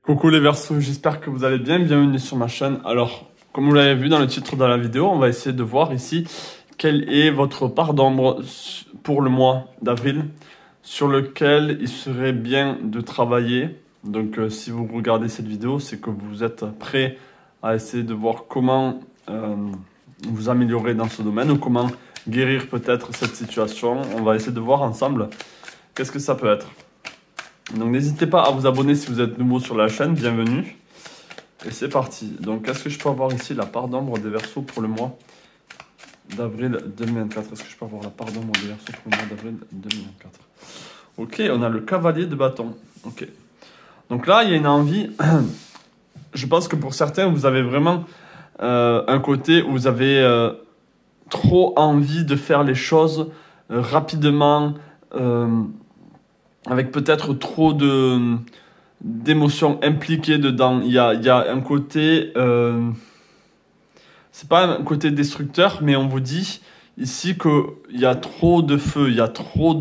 Coucou les Verseaux, j'espère que vous allez bien, bienvenue sur ma chaîne. Alors, comme vous l'avez vu dans le titre de la vidéo, on va essayer de voir ici quelle est votre part d'ombre pour le mois d'avril, sur lequel il serait bien de travailler. Donc si vous regardez cette vidéo, c'est que vous êtes prêt à essayer de voir comment vous améliorer dans ce domaine ou comment guérir peut-être cette situation. On va essayer de voir ensemble qu'est-ce que ça peut être. Donc n'hésitez pas à vous abonner si vous êtes nouveau sur la chaîne, bienvenue. Et c'est parti. Donc est-ce que je peux avoir ici la part d'ombre des Verseaux pour le mois d'avril 2024? Est-ce que je peux avoir la part d'ombre des Verseaux pour le mois d'avril 2024? Ok, on a le cavalier de bâton. Ok. Donc là, il y a une envie. Je pense que pour certains, vous avez vraiment un côté où vous avez trop envie de faire les choses rapidement, avec peut-être trop d'émotions impliquées dedans. Il y a un côté, c'est pas un côté destructeur, mais on vous dit ici qu'il y a trop de feu, il y a trop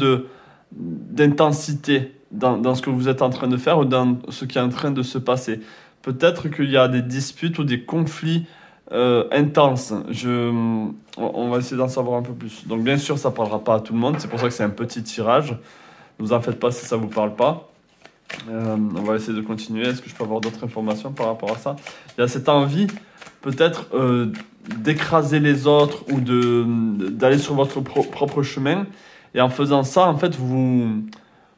d'intensité dans ce que vous êtes en train de faire ou dans ce qui est en train de se passer. Peut-être qu'il y a des disputes ou des conflits intenses. On va essayer d'en savoir un peu plus. Donc bien sûr, ça ne parlera pas à tout le monde, c'est pour ça que c'est un petit tirage. Ne vous en faites pas si ça ne vous parle pas. On va essayer de continuer. Est-ce que je peux avoir d'autres informations par rapport à ça? Il y a cette envie peut-être d'écraser les autres ou d'aller sur votre propre chemin. Et en faisant ça, en fait, vous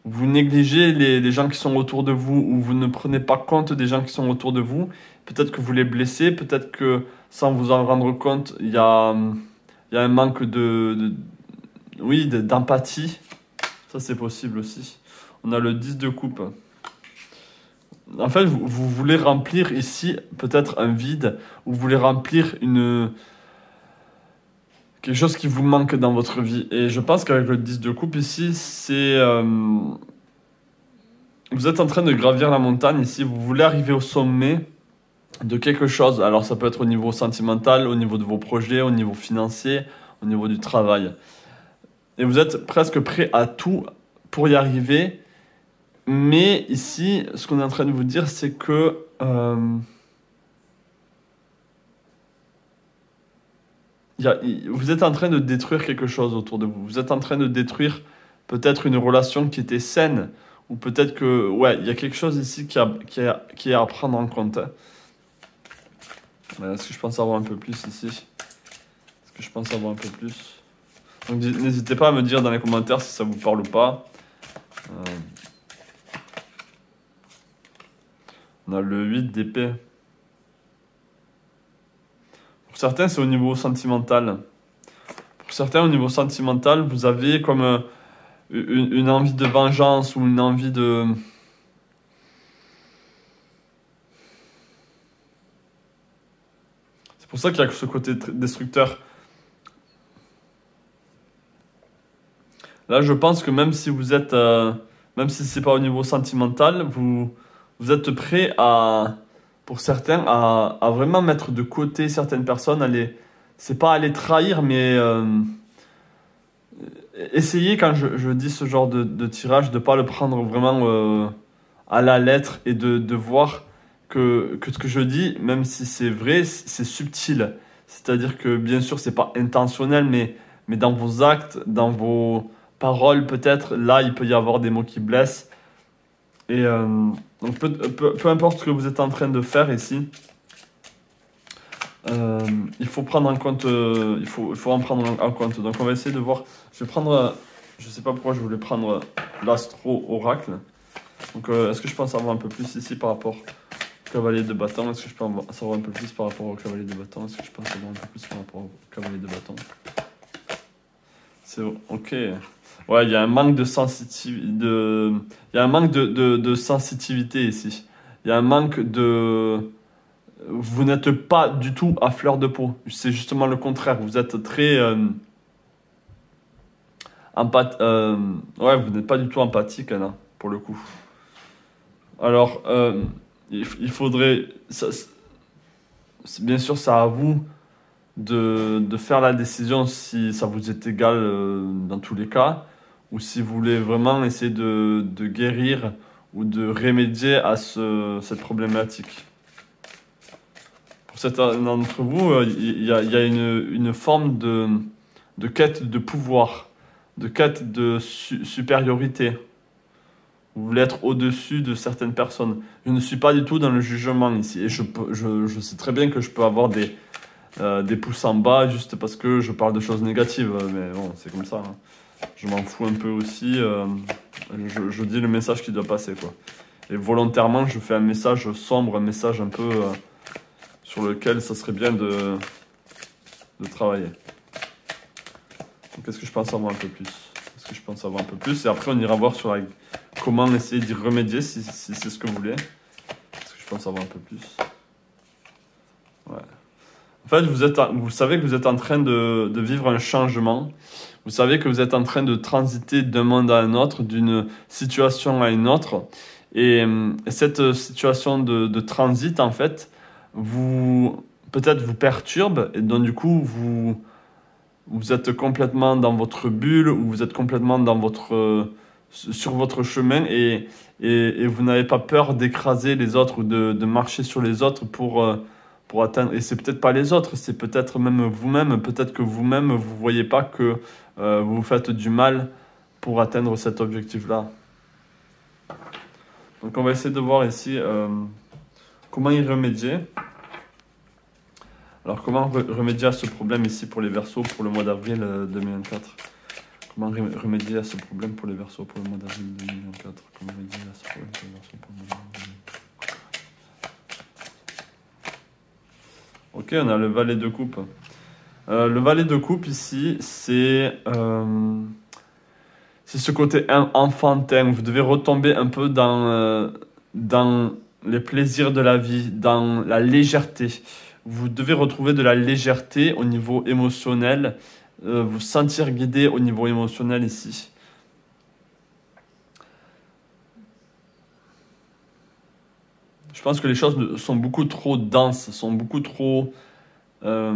négligez les gens qui sont autour de vous ou vous ne prenez pas compte des gens qui sont autour de vous. Peut-être que vous les blessez, peut-être que sans vous en rendre compte, il y a un manque d'empathie. Ça, c'est possible aussi. On a le 10 de coupe. En fait, vous voulez remplir ici peut-être un vide, ou vous voulez remplir quelque chose qui vous manque dans votre vie. Et je pense qu'avec le 10 de coupe ici, c'est... vous êtes en train de gravir la montagne ici, vous voulez arriver au sommet de quelque chose. Alors ça peut être au niveau sentimental, au niveau de vos projets, au niveau financier, au niveau du travail. Et vous êtes presque prêt à tout pour y arriver. Mais ici, ce qu'on est en train de vous dire, c'est que vous êtes en train de détruire quelque chose autour de vous. Vous êtes en train de détruire peut-être une relation qui était saine. Ou peut-être que, ouais, il y a quelque chose ici qui est à prendre en compte. Est-ce que je pense avoir un peu plus ici? Est-ce que je pense avoir un peu plus? Donc n'hésitez pas à me dire dans les commentaires si ça vous parle ou pas. On a le 8 d'épée. Pour certains, c'est au niveau sentimental. Pour certains, au niveau sentimental, vous avez comme une envie de vengeance ou une envie de... C'est pour ça qu'il y a ce côté destructeur. Là, je pense que même si vous êtes... même si c'est pas au niveau sentimental, vous êtes prêt à... Pour certains, à vraiment mettre de côté certaines personnes. C'est pas à les trahir, mais... essayez, quand je dis ce genre de tirage, de ne pas le prendre vraiment à la lettre et de voir que ce que je dis, même si c'est vrai, c'est subtil. C'est-à-dire que bien sûr, c'est pas intentionnel, mais dans vos actes, dans vos paroles peut-être, là, il peut y avoir des mots qui blessent. Et donc, peu importe ce que vous êtes en train de faire ici, il faut prendre en compte, il faut en prendre en compte. Donc on va essayer de voir. Je vais prendre, je sais pas pourquoi je voulais prendre l'astro oracle. Donc est-ce que je peux en savoir un peu plus ici par rapport au cavalier de bâton? Est-ce que je peux en savoir un peu plus par rapport au cavalier de bâton? Est-ce que je peux en savoir un peu plus par rapport au cavalier de bâton? C'est ok. Ouais, il y a un manque de sensitivité, il y a un manque de sensitivité ici. Il y a un manque de... Vous n'êtes pas du tout à fleur de peau. C'est justement le contraire. Vous êtes très... ouais, vous n'êtes pas du tout empathique, là, pour le coup. Alors, il faudrait... bien sûr, c'est à vous de faire la décision si ça vous est égal dans tous les cas, ou si vous voulez vraiment essayer de guérir ou de remédier à cette problématique. Pour certains d'entre vous, il y a une forme de quête de pouvoir, de quête de supériorité. Vous voulez être au-dessus de certaines personnes. Je ne suis pas du tout dans le jugement ici. Et je sais très bien que je peux avoir des pouces en bas juste parce que je parle de choses négatives. Mais bon, c'est comme ça. Hein. Je m'en fous un peu aussi. Je dis le message qui doit passer, quoi. Et volontairement, je fais un message sombre, un message un peu sur lequel ça serait bien de travailler. Qu'est-ce que je pense savoir un peu plus? Qu'est-ce que je pense savoir un peu plus? Et après, on ira voir sur comment essayer d'y remédier si c'est ce que vous voulez. Qu'est-ce que je pense savoir un peu plus? Ouais. En fait, vous savez que vous êtes en train de vivre un changement. Vous savez que vous êtes en train de transiter d'un monde à un autre, d'une situation à une autre. Et cette situation de transit, en fait, peut-être vous perturbe. Et donc, du coup, vous êtes complètement dans votre bulle ou vous êtes complètement sur votre chemin et vous n'avez pas peur d'écraser les autres ou de marcher sur les autres pour atteindre. Et c'est peut-être pas les autres, c'est peut-être même vous-même. Peut-être que vous-même, vous voyez pas que vous vous faites du mal pour atteindre cet objectif-là. Donc on va essayer de voir ici comment y remédier. Alors, comment remédier à ce problème ici pour les Verseaux pour le mois d'avril 2024? Comment remédier à ce problème pour les Verseaux pour le mois d'avril 2024? Comment remédier à ce problème pour les Verseaux pour le mois d'avril 2024? Ok, on a le valet de coupe. Le valet de coupe ici, c'est ce côté enfantin. Vous devez retomber un peu dans les plaisirs de la vie, dans la légèreté. Vous devez retrouver de la légèreté au niveau émotionnel, vous sentir guidé au niveau émotionnel ici. Je pense que les choses sont beaucoup trop denses, sont beaucoup trop... Ouais.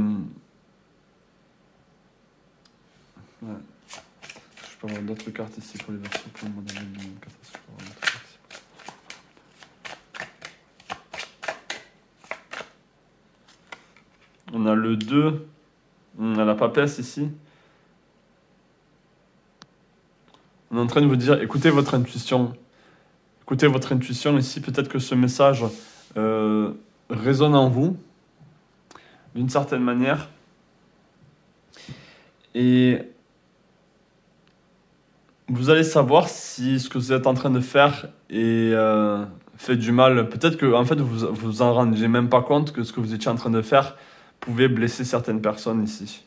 Je peux avoir d'autres cartes ici pour les Verseaux pour le mois d'avril 2024. On a le 2, on a la papesse ici. On est en train de vous dire, écoutez votre intuition. Écoutez votre intuition ici. Peut-être que ce message résonne en vous, d'une certaine manière. Et vous allez savoir si ce que vous êtes en train de faire fait du mal. Peut-être que en fait, vous en rendiez même pas compte que ce que vous étiez en train de faire pouvait blesser certaines personnes ici.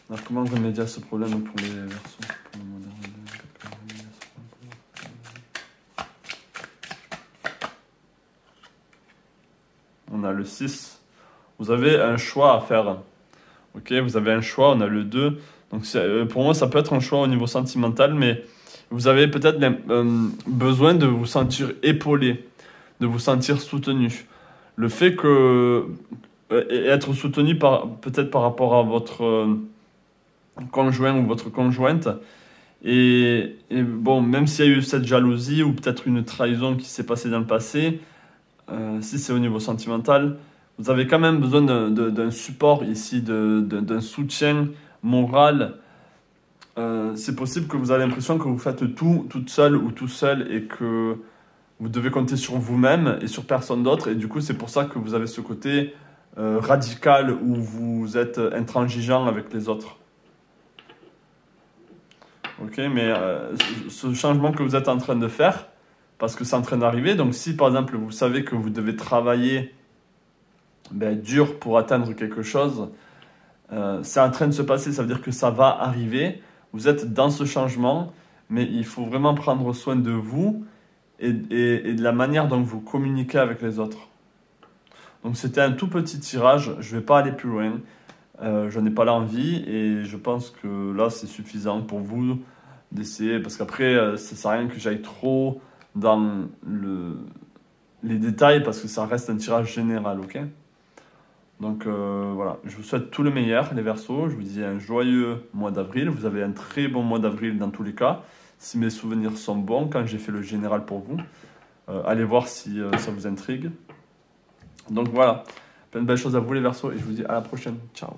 Alors, comment remédier à ce problème pour les Verseaux pour le mois d'avril 2024? On a le 6. Vous avez un choix à faire. Ok, vous avez un choix, on a le 2. Donc pour moi, ça peut être un choix au niveau sentimental, mais vous avez peut-être besoin de vous sentir épaulé, de vous sentir soutenu. Le fait que être soutenu peut-être par rapport à votre conjoint ou votre conjointe, et bon, même s'il y a eu cette jalousie ou peut-être une trahison qui s'est passée dans le passé, si c'est au niveau sentimental, vous avez quand même besoin d'un support ici, d'un soutien moral. C'est possible que vous avez l'impression que vous faites tout toute seule ou tout seul et que vous devez compter sur vous-même et sur personne d'autre. Et du coup, c'est pour ça que vous avez ce côté radical où vous êtes intransigeant avec les autres. Ok, mais ce changement que vous êtes en train de faire, parce que c'est en train d'arriver, donc si par exemple vous savez que vous devez travailler dur pour atteindre quelque chose, c'est en train de se passer, ça veut dire que ça va arriver. Vous êtes dans ce changement, mais il faut vraiment prendre soin de vous et de la manière dont vous communiquez avec les autres. Donc c'était un tout petit tirage, je ne vais pas aller plus loin, je n'ai pas l'envie et je pense que là c'est suffisant pour vous d'essayer, parce qu'après ça ne sert à rien que j'aille trop dans les détails parce que ça reste un tirage général, ok ? Donc voilà, je vous souhaite tout le meilleur les Verseaux, je vous dis un joyeux mois d'avril, vous avez un très bon mois d'avril dans tous les cas, si mes souvenirs sont bons quand j'ai fait le général pour vous, allez voir si ça vous intrigue. Donc voilà, plein de belles choses à vous les Verseaux et je vous dis à la prochaine, ciao.